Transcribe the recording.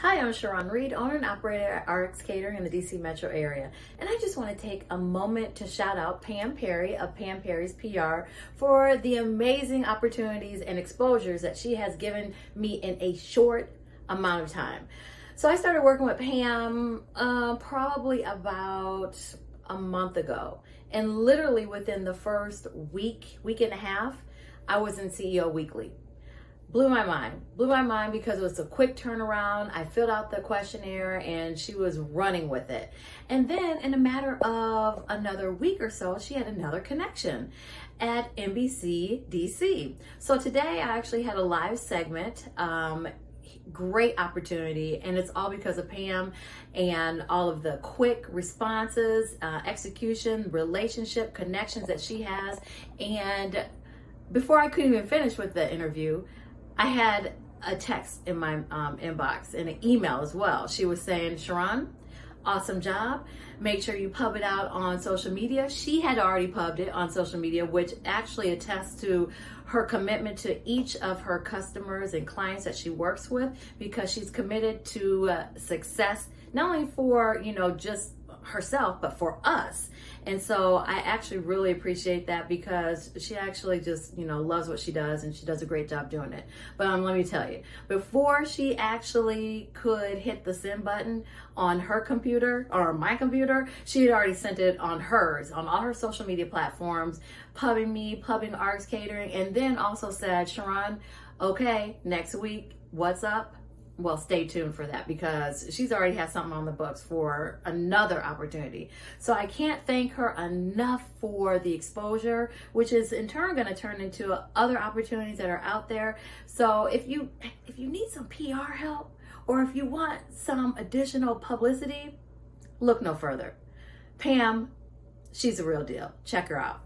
Hi, I'm Cheron Reed, owner and operator at Rx Catering in the DC metro area. And I just want to take a moment to shout out Pam Perry of Pam Perry's PR for the amazing opportunities and exposures that she has given me in a short amount of time. So I started working with Pam probably about a month ago. And literally within the first week and a half, I was in CEO Weekly. Blew my mind because it was a quick turnaround. I filled out the questionnaire and she was running with it. And then in a matter of another week or so, she had another connection at NBC DC. So today I actually had a live segment, great opportunity, and it's all because of Pam and all of the quick responses, execution, relationship connections that she has. And before I could even finish with the interview, I had a text in my inbox and an email as well. She was saying, Cheron, awesome job. Make sure you pub it out on social media. She had already pubbed it on social media, which actually attests to her commitment to each of her customers and clients that she works with, because she's committed to success, not only for, just herself, but for us. And so I actually really appreciate that, because she actually just, loves what she does, and she does a great job doing it. But let me tell you, before she actually could hit the send button on her computer or my computer, she had already sent it on hers, on all her social media platforms, pubbing me, pubbing Rx Catering, and then also said, Cheron, okay, next week, what's up? Well, stay tuned for that, because she's already had something on the books for another opportunity. So I can't thank her enough for the exposure, which is in turn going to turn into other opportunities that are out there. So if you need some PR help, or if you want some additional publicity, look no further. Pam, she's a real deal. Check her out.